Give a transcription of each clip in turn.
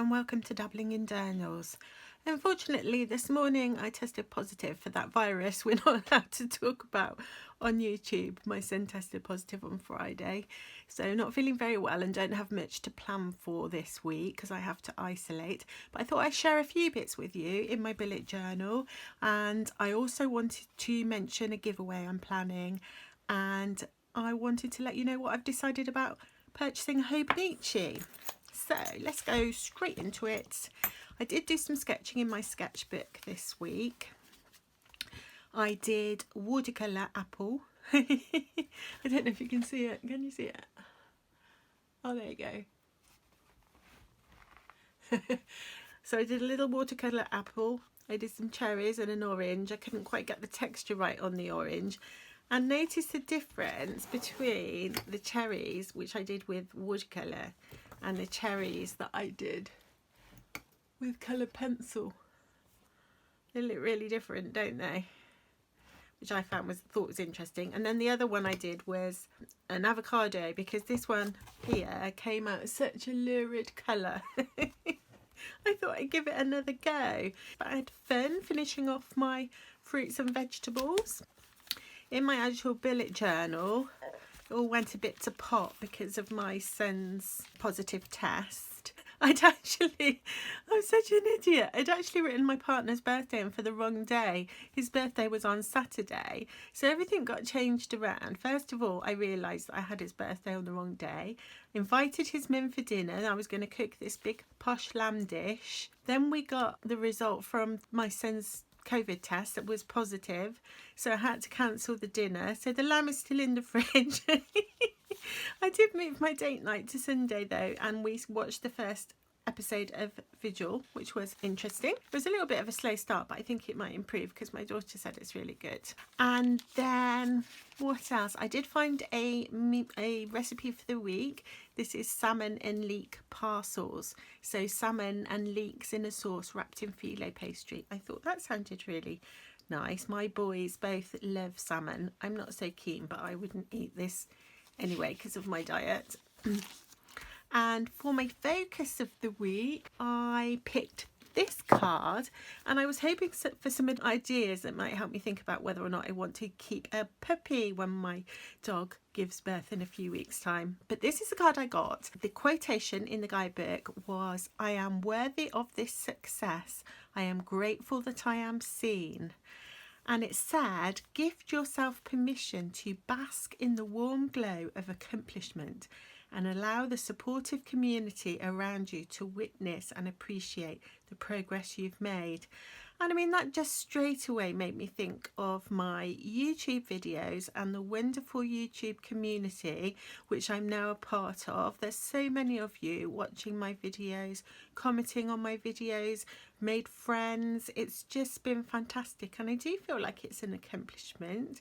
and welcome to Dabbling in Journals. Unfortunately, this morning I tested positive for that virus we're not allowed to talk about on YouTube. My son tested positive on Friday, so not feeling very well and don't have much to plan for this week because I have to isolate. But I thought I'd share a few bits with you in my bullet journal, and I also wanted to mention a giveaway I'm planning, and I wanted to let you know what I've decided about purchasing Hobonichi. So let's go straight into it. I did do some sketching in my sketchbook this week. I did watercolour apple. I don't know if you can see it. Can you see it? Oh, there you go. So I did a little watercolour apple. I did some cherries and an orange. I couldn't quite get the texture right on the orange. And notice the difference between the cherries, which I did with watercolour, and the cherries that I did with coloured pencil. They look really different, don't they? Which I thought was interesting. And then the other one I did was an avocado, because this one here came out such a lurid colour. I thought I'd give it another go. But I had fun finishing off my fruits and vegetables. In my actual bullet journal, it all went a bit to pot because of my son's positive test. I'm such an idiot. I'd actually written my partner's birthday in for the wrong day. His birthday was on Saturday, so everything got changed around. First of all, I realised that I had his birthday on the wrong day. Invited his mum for dinner, and I was going to cook this big posh lamb dish. Then we got the result from my son's COVID test that was positive, so I had to cancel the dinner. So the lamb is still in the fridge. I did move my date night to Sunday though, and we watched the first episode of Vigil, which was interesting. It was a little bit of a slow start, but I think it might improve because my daughter said it's really good. And then what else? I did find a recipe for the week. This is salmon and leek parcels. So salmon and leeks in a sauce wrapped in filet pastry. I thought that sounded really nice. My boys both love salmon. I'm not so keen, but I wouldn't eat this anyway because of my diet. And for my focus of the week, I picked this card, and I was hoping for some ideas that might help me think about whether or not I want to keep a puppy when my dog gives birth in a few weeks' time. But this is the card I got. The quotation in the guidebook was, "I am worthy of this success. I am grateful that I am seen." And it said, gift yourself permission to bask in the warm glow of accomplishment and allow the supportive community around you to witness and appreciate the progress you've made. And I mean, that just straight away made me think of my YouTube videos and the wonderful YouTube community, which I'm now a part of. There's so many of you watching my videos, commenting on my videos, made friends. It's just been fantastic, and I do feel like it's an accomplishment,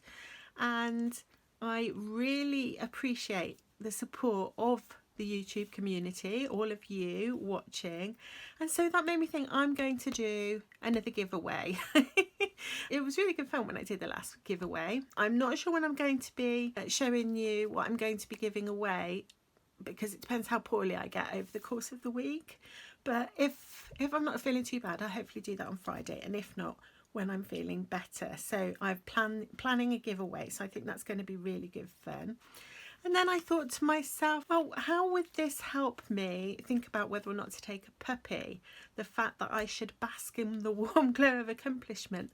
and I really appreciate the support of the YouTube community, all of you watching. And so that made me think I'm going to do another giveaway. It was really good fun when I did the last giveaway. I'm not sure when I'm going to be showing you what I'm going to be giving away, because it depends how poorly I get over the course of the week. But if I'm not feeling too bad, I'll hopefully do that on Friday, and if not, when I'm feeling better. So I'm planning a giveaway, so I think that's going to be really good fun. And then I thought to myself, oh, how would this help me think about whether or not to take a puppy? The fact that I should bask in the warm glow of accomplishment.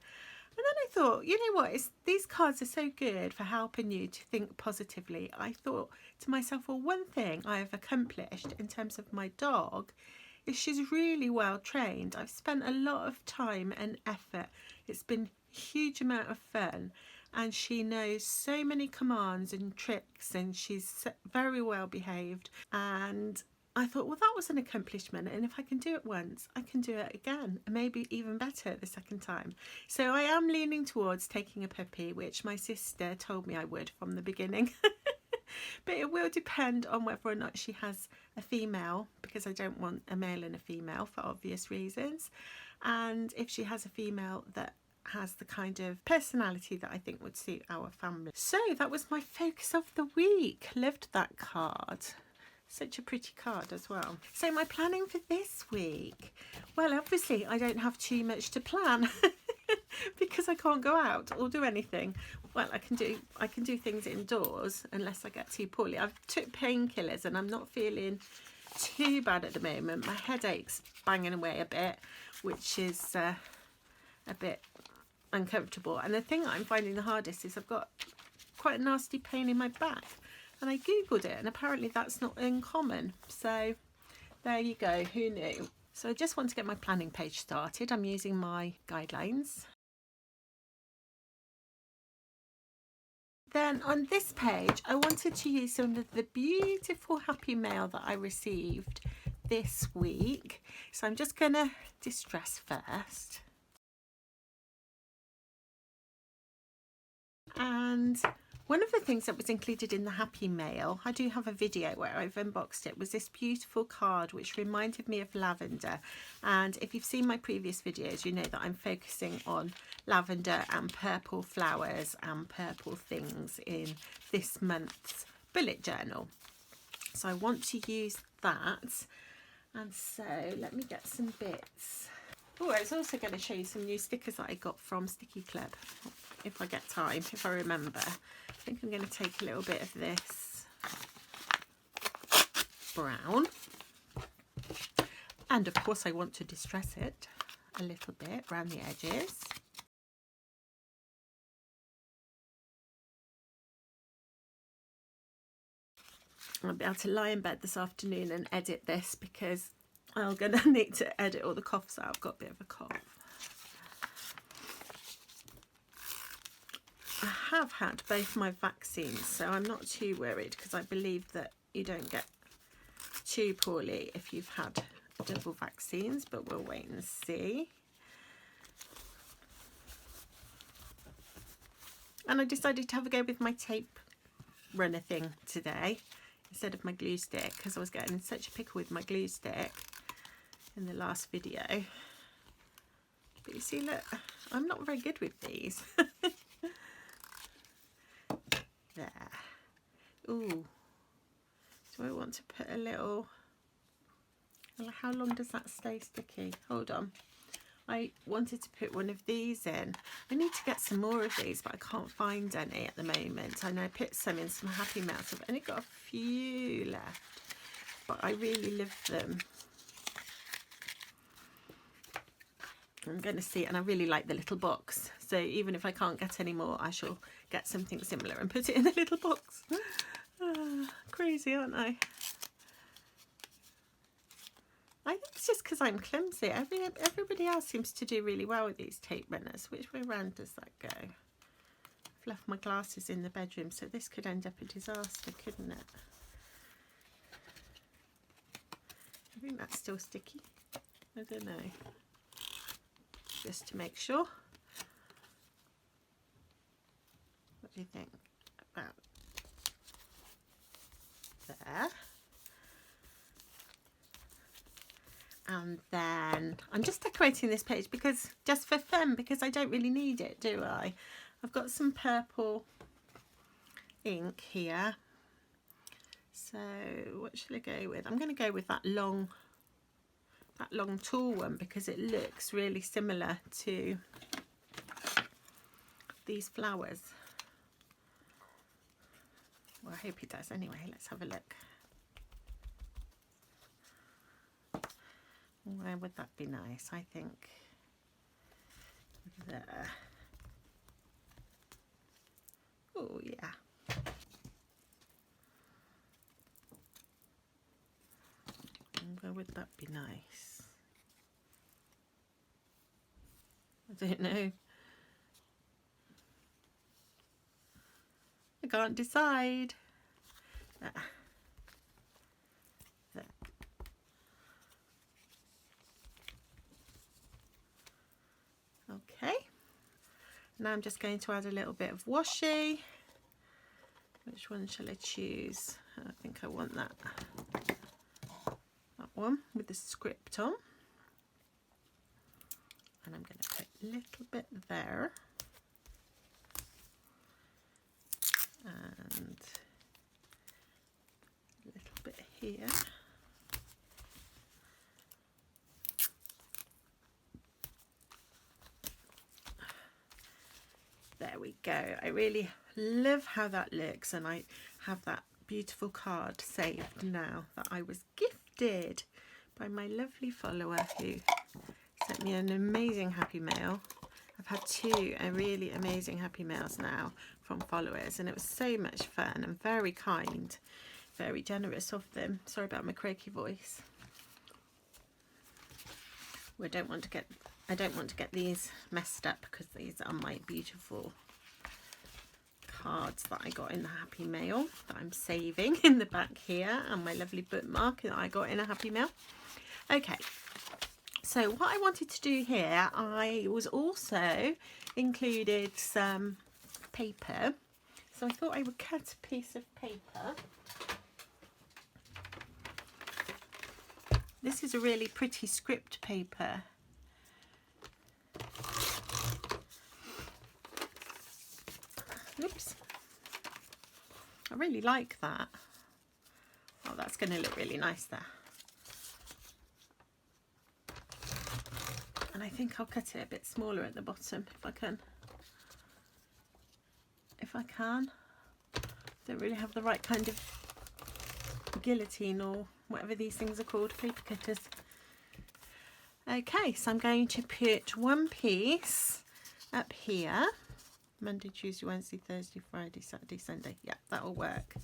And then I thought, you know what, these cards are so good for helping you to think positively. I thought to myself, well, one thing I have accomplished in terms of my dog is she's really well trained. I've spent a lot of time and effort. It's been a huge amount of fun. And she knows so many commands and tricks, and she's very well behaved. And I thought, well, that was an accomplishment, and if I can do it once, I can do it again, and maybe even better the second time. So I am leaning towards taking a puppy, which my sister told me I would from the beginning. But it will depend on whether or not she has a female, because I don't want a male and a female for obvious reasons. And if she has a female that has the kind of personality that I think would suit our family. So that was my focus of the week. Loved that card. Such a pretty card as well. So my planning for this week, well, obviously I don't have too much to plan because I can't go out or do anything. Well, I can do things indoors unless I get too poorly. I've took painkillers and I'm not feeling too bad at the moment. My headache's banging away a bit, which is a bit uncomfortable. And the thing I'm finding the hardest is I've got quite a nasty pain in my back. And I googled it and apparently that's not uncommon. So there you go, who knew? So I just want to get my planning page started. I'm using my guidelines. Then on this page, I wanted to use some of the beautiful happy mail that I received this week. So I'm just going to distress first. And one of the things that was included in the happy mail, I do have a video where I've unboxed it, was this beautiful card which reminded me of lavender. And if you've seen my previous videos, you know that I'm focusing on lavender and purple flowers and purple things in this month's bullet journal. So I want to use that. And so let me get some bits. Oh, I was also going to show you some new stickers that I got from Sticky Club, if I get time, if I remember. I think I'm going to take a little bit of this brown, and of course I want to distress it a little bit around the edges. I'll be able to lie in bed this afternoon and edit this because I'm going to need to edit all the coughs out. I've got a bit of a cough. I have had both my vaccines, so I'm not too worried because I believe that you don't get too poorly if you've had double vaccines, but we'll wait and see. And I decided to have a go with my tape runner thing today instead of my glue stick because I was getting in such a pickle with my glue stick in the last video. But you see, look, I'm not very good with these. There. Ooh. Do I want to put a little... How long does that stay sticky? Hold on. I wanted to put one of these in. I need to get some more of these, but I can't find any at the moment. I know I put some in some Happy Mail. I've only got a few left, but I really love them. I'm going to see, and I really like the little box. So even if I can't get any more, I shall get something similar and put it in the little box. Crazy, aren't I? I think it's just because I'm clumsy. Everybody else seems to do really well with these tape runners. Which way round does that go? I've left my glasses in the bedroom, so this could end up a disaster, couldn't it? I think that's still sticky. I don't know. Just to make sure. What do you think about there? And then I'm just decorating this page because just for fun, because I don't really need it, do I? I've got some purple ink here. So what should I go with? I'm going to go with that long tall one because it looks really similar to these flowers. Well, I hope it does anyway. Let's have a look. Where would that be nice? I think there. Oh yeah. And where would that be nice? I don't know. I can't decide. There. There. Okay. Now I'm just going to add a little bit of washi. Which one shall I choose? I think I want that one with the script on. And I'm going to put a little bit there. And a little bit here. here. There we go. I really love how that looks, and I have that beautiful card saved now that I was gifted by my lovely follower who sent me an amazing happy mail. I've had two really amazing happy mails now from followers, and it was so much fun and very kind, very generous of them. Sorry about my croaky voice. I don't want to get these messed up because these are my beautiful cards that I got in the happy mail that I'm saving in the back here, and my lovely bookmark that I got in a happy mail. Okay, so what I wanted to do here, I was also included some paper, so I thought I would cut a piece of paper. This is a really pretty script paper. Oops. I really like that. Oh, that's going to look really nice there. And I think I'll cut it a bit smaller at the bottom if I can. Don't really have the right kind of guillotine or whatever these things are called, paper cutters. Okay, so I'm going to put one piece up here. Monday, Tuesday, Wednesday, Thursday, Friday, Saturday, Sunday. Yeah, that'll work.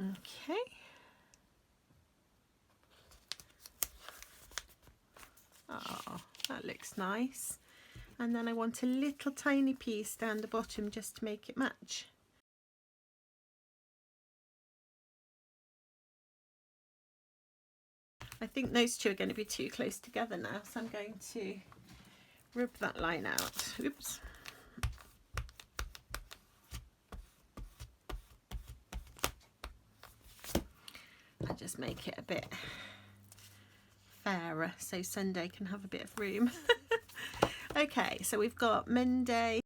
Okay. Oh, that looks nice. And then I want a little tiny piece down the bottom just to make it match. I think those two are going to be too close together now, so I'm going to rub that line out. Oops. And just make it a bit fairer so Sunday can have a bit of room. Okay, so we've got Monday.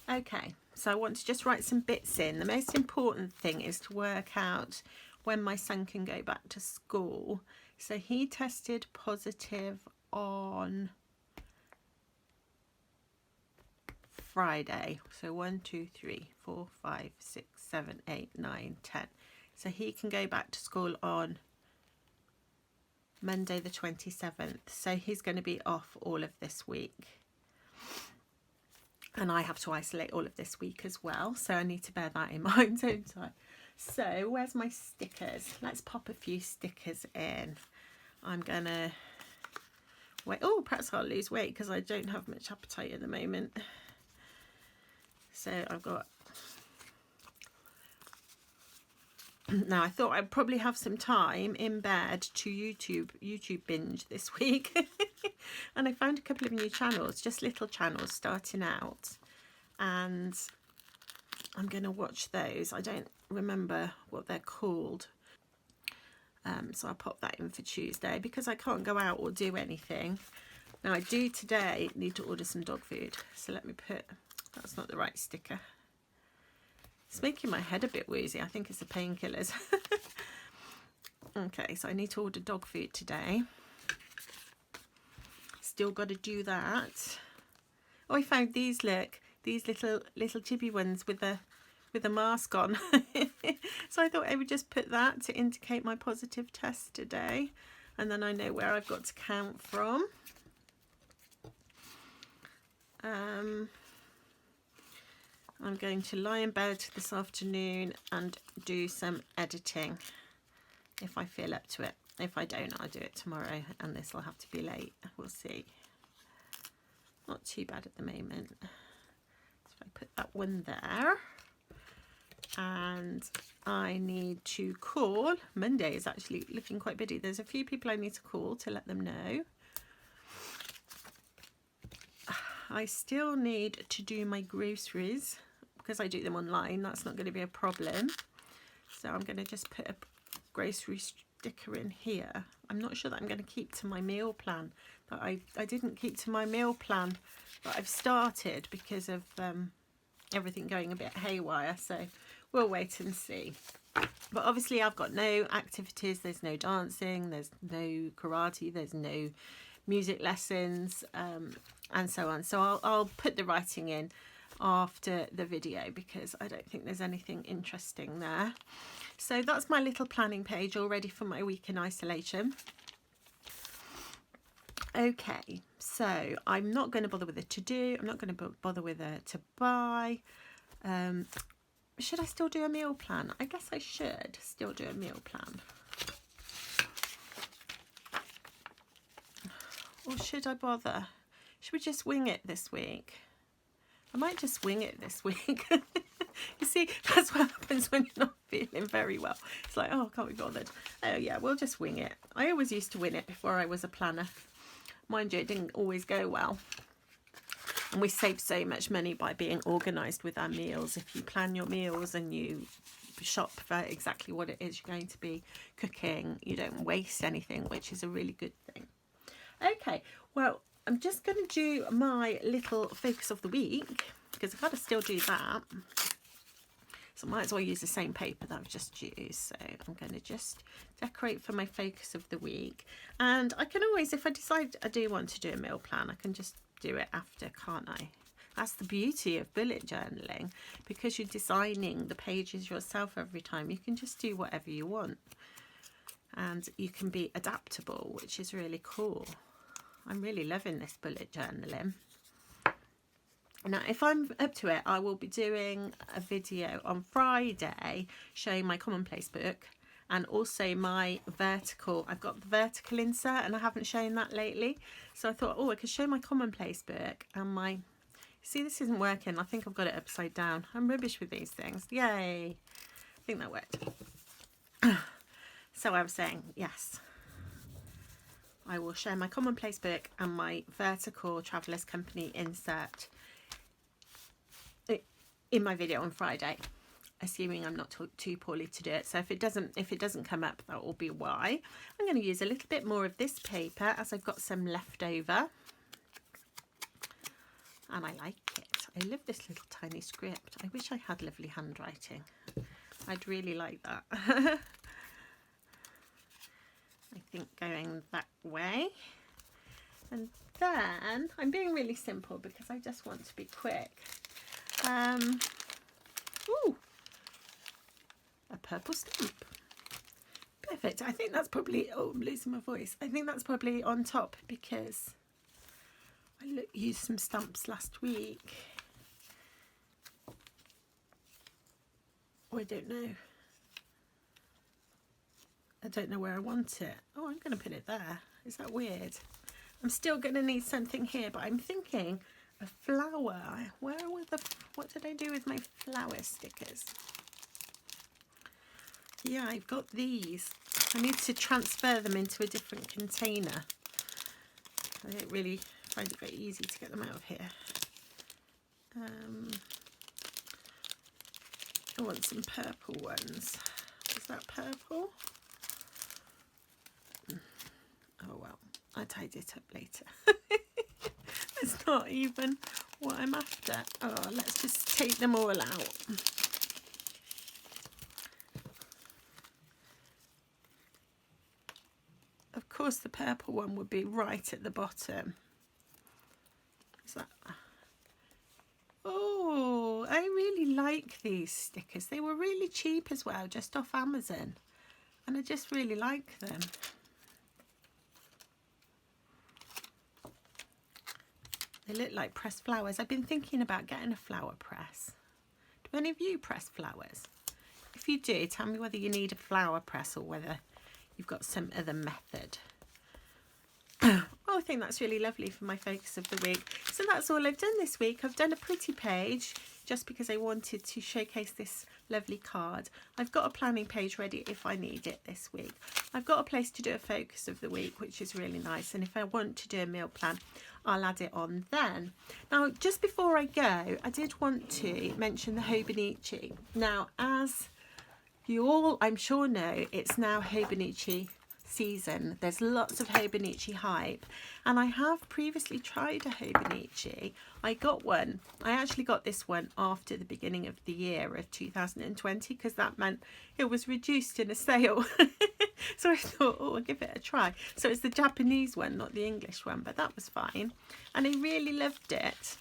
Okay, so I want to just write some bits in. The most important thing is to work out when my son can go back to school. So he tested positive on Friday. So 1, 2, 3, 4, 5, 6, 7, 8, 9, 10. So he can go back to school on Monday the 27th. So he's going to be off all of this week. And I have to isolate all of this week as well. So I need to bear that in mind, don't I? So where's my stickers? Let's pop a few stickers in. I'm going to wait. Oh, perhaps I'll lose weight because I don't have much appetite at the moment. So I've got... Now, I thought I'd probably have some time in bed to YouTube binge this week. And I found a couple of new channels, just little channels starting out. And I'm going to watch those. I don't remember what they're called. So I'll pop that in for Tuesday because I can't go out or do anything. Now, I do today need to order some dog food. So let me put... That's not the right sticker. It's making my head a bit woozy. I think it's the painkillers. Okay, so I need to order dog food today. Still got to do that. Oh, I found these. Look, these little chibi ones with a mask on. So I thought I would just put that to indicate my positive test today, and then I know where I've got to count from. I'm going to lie in bed this afternoon and do some editing if I feel up to it. If I don't, I'll do it tomorrow, and this will have to be late. We'll see. Not too bad at the moment. So I put that one there. And I need to call. Monday is actually looking quite busy. There's a few people I need to call to let them know. I still need to do my groceries because I do them online. That's not going to be a problem. So I'm going to just put a grocery sticker in here. I'm not sure that I'm going to keep to my meal plan, but I didn't keep to my meal plan that I've started because of everything going a bit haywire. So we'll wait and see. But obviously I've got no activities. There's no dancing, there's no karate, there's no music lessons, and so on. So I'll put the writing in after the video because I don't think there's anything interesting there. So that's my little planning page all ready for my week in isolation. Okay, so I'm not going to bother with a to do. I'm not going to bother with a to buy. Should I still do a meal plan? I guess I should still do a meal plan. Or should I bother? Should we just wing it this week? I might just wing it this week. You see, that's what happens when you're not feeling very well. It's like, oh, I can't be bothered. Oh yeah, we'll just wing it. I always used to wing it before I was a planner. Mind you, it didn't always go well. And we save so much money by being organised with our meals. If you plan your meals and you shop for exactly what it is you're going to be cooking, you don't waste anything, which is a really good thing. Okay, well, I'm just going to do my little focus of the week because I've got to still do that. So I might as well use the same paper that I've just used. So I'm going to just decorate for my focus of the week. And I can always, if I decide I do want to do a meal plan, I can just do it after, can't I? That's the beauty of bullet journaling. Because you're designing the pages yourself every time, you can just do whatever you want. And you can be adaptable, which is really cool. I'm really loving this bullet journaling. Now, if I'm up to it, I will be doing a video on Friday showing my commonplace book and also my vertical. I've got the vertical insert and I haven't shown that lately. So I thought, oh, I could show my commonplace book and my... See, this isn't working. I think I've got it upside down. I'm rubbish with these things. Yay. I think that worked. So I was saying, yes, I will share my commonplace book and my vertical Traveller's Company insert in my video on Friday, assuming I'm not too poorly to do it. So if it doesn't come up, that will be why. I'm going to use a little bit more of this paper as I've got some left over, and I like it. I love this little tiny script. I wish I had lovely handwriting. I'd really like that. I think going that way, and then I'm being really simple because I just want to be quick. Ooh, a purple stamp. Perfect. I think that's probably, oh, I'm losing my voice. I think that's probably on top because I used some stamps last week. Oh, I don't know. I don't know where I want it. Oh, I'm going to put it there. Is that weird? I'm still going to need something here, but I'm thinking a flower. Where were what did I do with my flower stickers? Yeah, I've got these. I need to transfer them into a different container. I don't really find it very easy to get them out of here. I want some purple ones. Is that purple? Oh well, I'll tidy it up later. It's not even what I'm after. Oh, let's just take them all out. Of course, the purple one would be right at the bottom. Is that... Oh, I really like these stickers. They were really cheap as well, just off Amazon. And I just really like them. They look like pressed flowers. I've been thinking about getting a flower press. Do any of you press flowers? If you do, tell me whether you need a flower press or whether you've got some other method. Oh, I think that's really lovely for my focus of the week. So that's all I've done this week. I've done a pretty page. just because I wanted to showcase this lovely card. I've got a planning page ready if I need it this week. I've got a place to do a focus of the week, which is really nice, and if I want to do a meal plan, I'll add it on then. Now, just before I go, I did want to mention the Hobonichi. Now, as you all, I'm sure, know, it's now Hobonichi season. There's lots of Hobonichi hype, and I have previously tried a Hobonichi. I got one. I actually got this one after the beginning of the year of 2020 because that meant it was reduced in a sale. So I thought, oh, I'll give it a try. So it's the Japanese one, not the English one, but that was fine, and I really loved it.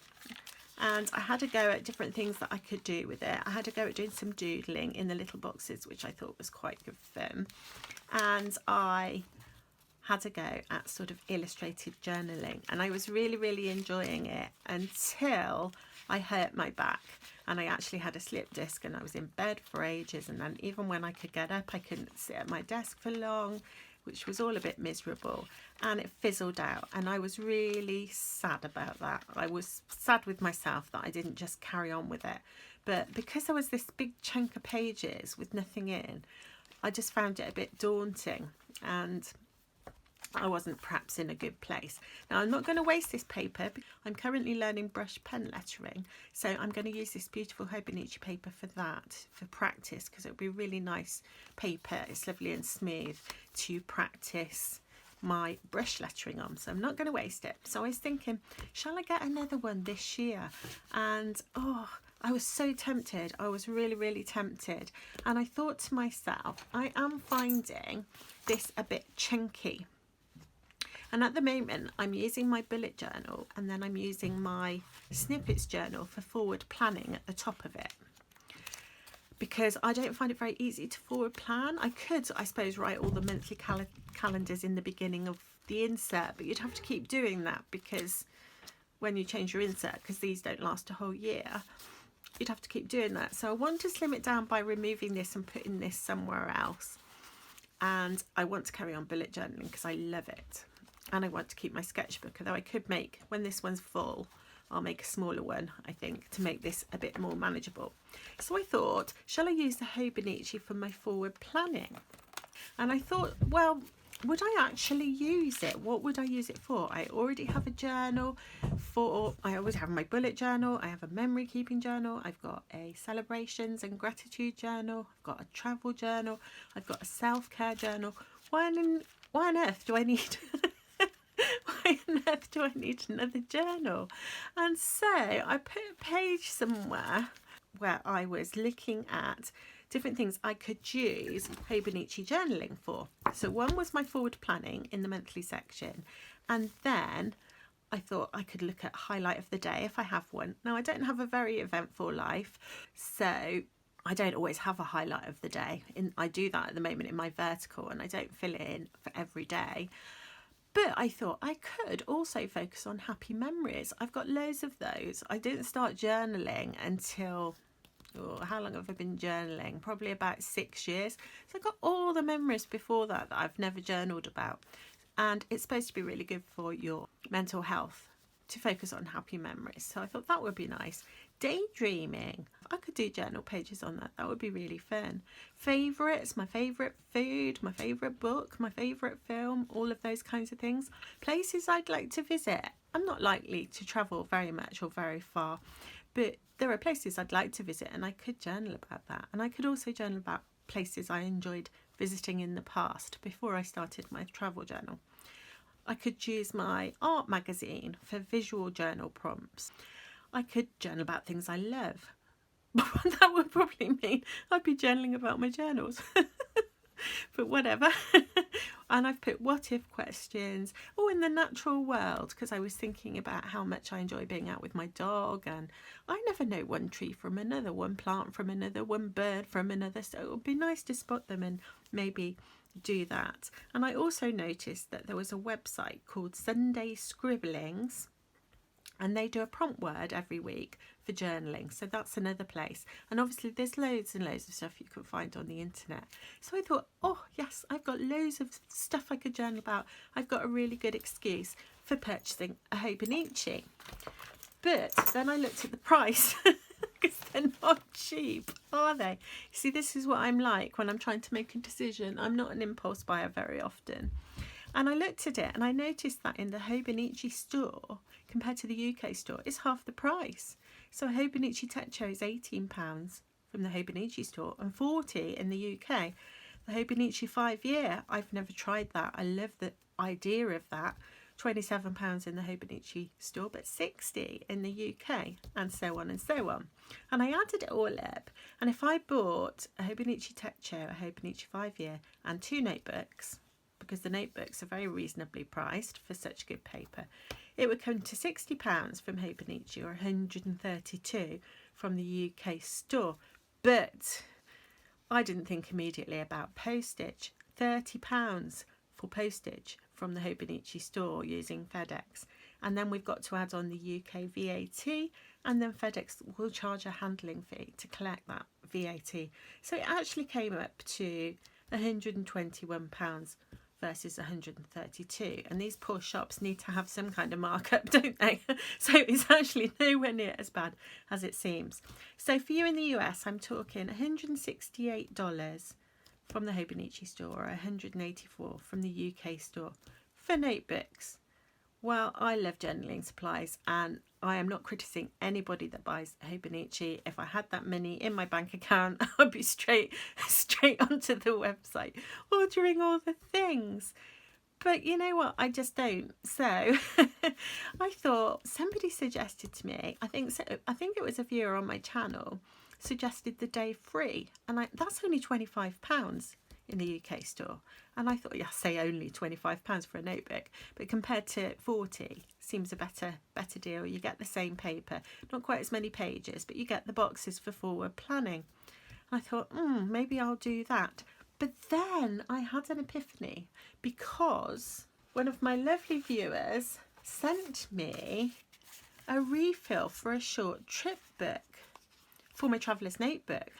And I had a go at different things that I could do with it. I had a go at doing some doodling in the little boxes, which I thought was quite good fun. And I had a go at sort of illustrated journaling, and I was really enjoying it until I hurt my back, and I actually had a slip disc, and I was in bed for ages, and then even when I could get up, I couldn't sit at my desk for long, which was all a bit miserable, and it fizzled out, and I was really sad about that. I was sad with myself that I didn't just carry on with it, but because there was this big chunk of pages with nothing in, I just found it a bit daunting, and I wasn't perhaps in a good place. Now, I'm not going to waste this paper. I'm currently learning brush pen lettering, so I'm going to use this beautiful Hobonichi paper for that, for practice, because it would be really nice paper. It's lovely and smooth to practice my brush lettering on, so I'm not going to waste it. So I was thinking, shall I get another one this year? And oh, I was so tempted. I was really tempted, and I thought to myself, I am finding this a bit chunky. And at the moment, I'm using my bullet journal, and then I'm using my snippets journal for forward planning at the top of it, because I don't find it very easy to forward plan. I could, I suppose, write all the monthly calendars in the beginning of the insert, but you'd have to keep doing that, because when you change your insert, because these don't last a whole year, you'd have to keep doing that. So I want to slim it down by removing this and putting this somewhere else. And I want to carry on bullet journaling because I love it. And I want to keep my sketchbook, although I could make, when this one's full, I'll make a smaller one, I think, to make this a bit more manageable. So I thought, shall I use the Hobonichi for my forward planning? And I thought, well, would I actually use it? What would I use it for? I already have a journal I always have my bullet journal, I have a memory keeping journal, I've got a celebrations and gratitude journal, I've got a travel journal, I've got a self-care journal. Why on earth do I need why on earth do I need another journal? And so I put a page somewhere where I was looking at different things I could use Hobonichi journaling for. So one was my forward planning in the monthly section, and then I thought I could look at highlight of the day if I have one. Now, I don't have a very eventful life, so I don't always have a highlight of the day. I do that at the moment in my vertical, and I don't fill it in for every day. But I thought I could also focus on happy memories. I've got loads of those. I didn't start journaling until, how long have I been journaling? Probably about 6 years. So I've got all the memories before that I've never journaled about. And it's supposed to be really good for your mental health to focus on happy memories. So I thought that would be nice. Daydreaming. I could do journal pages on that. That would be really fun. Favourites, my favourite food, my favourite book, my favourite film, all of those kinds of things. Places I'd like to visit. I'm not likely to travel very much or very far, but there are places I'd like to visit, and I could journal about that. And I could also journal about places I enjoyed visiting in the past before I started my travel journal. I could use my art magazine for visual journal prompts. I could journal about things I love. That would probably mean I'd be journaling about my journals. But whatever. And I've put what if questions. Oh, in the natural world, because I was thinking about how much I enjoy being out with my dog, and I never know one tree from another, one plant from another, one bird from another, so it would be nice to spot them and maybe do that. And I also noticed that there was a website called Sunday Scribblings, and they do a prompt word every week for journaling, so that's another place. And obviously there's loads and loads of stuff you can find on the internet. So I thought, oh yes, I've got loads of stuff I could journal about. I've got a really good excuse for purchasing a Hobonichi. But then I looked at the price because they're not cheap, are they? See, this is what I'm like when I'm trying to make a decision. I'm not an impulse buyer very often. And I looked at it and I noticed that in the Hobonichi store, compared to the UK store, it's half the price. So a Hobonichi Thankyou is £18 from the Hobonichi store and £40 in the UK. The Hobonichi 5-year, I've never tried that. I love the idea of that. £27 in the Hobonichi store, but £60 in the UK, and so on and so on. And I added it all up, and if I bought a Hobonichi Thankyou, a Hobonichi 5-year, and 2 notebooks, because the notebooks are very reasonably priced for such good paper, it would come to £60 from Hobonichi or £132 from the UK store. But I didn't think immediately about postage. £30 for postage from the Hobonichi store using FedEx. And then we've got to add on the UK VAT, and then FedEx will charge a handling fee to collect that VAT. So it actually came up to £121 versus 132, and these poor shops need to have some kind of markup, don't they? So it's actually nowhere near as bad as it seems. So for you in the US, I'm talking $168 from the Hobonichi store, or $184 from the UK store for notebooks. Well, I love journaling supplies, and I am not criticising anybody that buys Hobonichi. If I had that money in my bank account, I'd be straight onto the website ordering all the things. But you know what? I just don't. So I thought, somebody suggested to me, I think it was a viewer on my channel, suggested the day free, and that's only £25 in the UK store. And I thought, yeah, say only £25 for a notebook, but compared to 40, seems a better deal. You get the same paper, not quite as many pages, but you get the boxes for forward planning. And I thought, maybe I'll do that. But then I had an epiphany, because one of my lovely viewers sent me a refill for a short trip book for my traveller's notebook.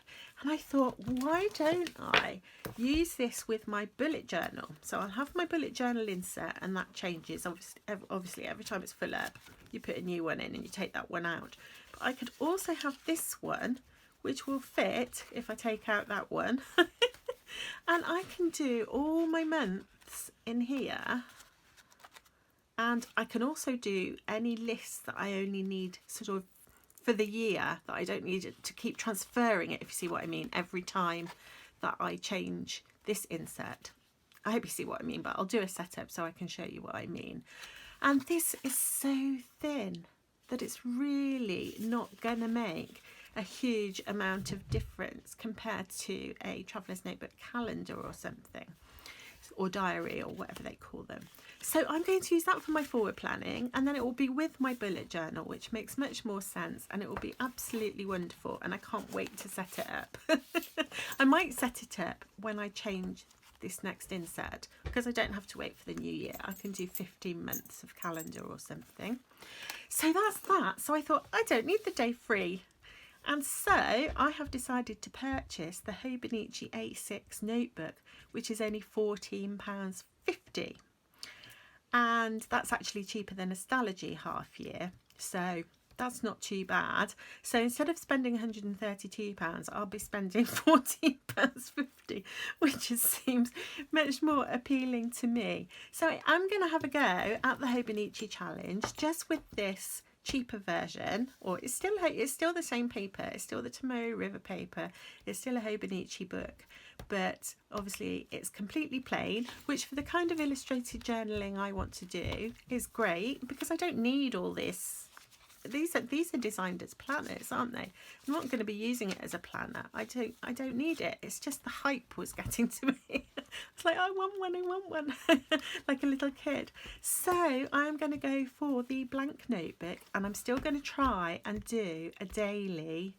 And I thought, why don't I use this with my bullet journal? So I'll have my bullet journal insert, and that changes. Obviously, every time it's full up, you put a new one in and you take that one out. But I could also have this one, which will fit if I take out that one. And I can do all my months in here. And I can also do any lists that I only need sort of for the year, that I don't need it to keep transferring it, if you see what I mean, every time that I change this insert. I hope you see what I mean, but I'll do a setup so I can show you what I mean. And this is so thin that it's really not going to make a huge amount of difference compared to a traveller's notebook calendar or something, or diary, or whatever they call them. So I'm going to use that for my forward planning, and then it will be with my bullet journal, which makes much more sense, and it will be absolutely wonderful, and I can't wait to set it up. I might set it up when I change this next insert, because I don't have to wait for the new year. I can do 15 months of calendar or something. So that's that. So I thought, I don't need the day free. And so I have decided to purchase the Hobonichi A6 notebook, which is only £14.50. And that's actually cheaper than Astrology half year. So that's not too bad. So instead of spending £132, I'll be spending £14.50, which just seems much more appealing to me. So I'm going to have a go at the Hobonichi challenge just with this cheaper version, or it's still the same paper, it's still the Tomoe River paper, it's still a Hobonichi book, but obviously it's completely plain, which for the kind of illustrated journaling I want to do is great, because I don't need all this. These are designed as planners, aren't they? I'm not going to be using it as a planner. I don't need it. It's just the hype was getting to me. It's like, I want one, like a little kid. So I'm going to go for the blank notebook, and I'm still going to try and do a daily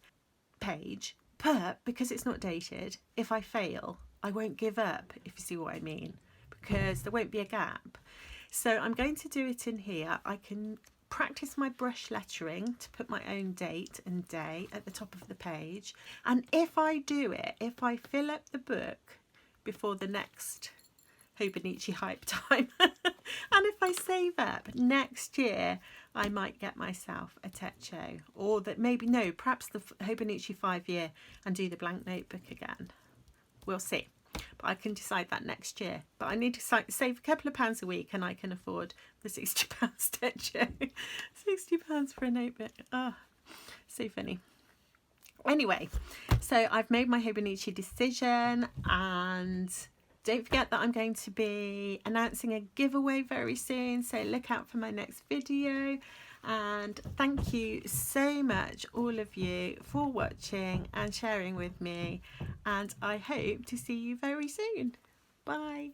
page, but because it's not dated, if I fail, I won't give up, if you see what I mean, because there won't be a gap. So I'm going to do it in here. I can practice my brush lettering to put my own date and day at the top of the page, and if I do it, if I fill up the book before the next Hobonichi hype time and if I save up next year, I might get myself a techo, or that maybe, no, perhaps the Hobonichi 5-year and do the blank notebook again. We'll see. But I can decide that next year. But I need to save a couple of pounds a week, and I can afford the £60 techo. £60 for a notebook. Oh, so funny. Anyway, so I've made my Hobonichi decision, and don't forget that I'm going to be announcing a giveaway very soon, so look out for my next video. And thank you so much, all of you, for watching and sharing with me, and I hope to see you very soon. Bye.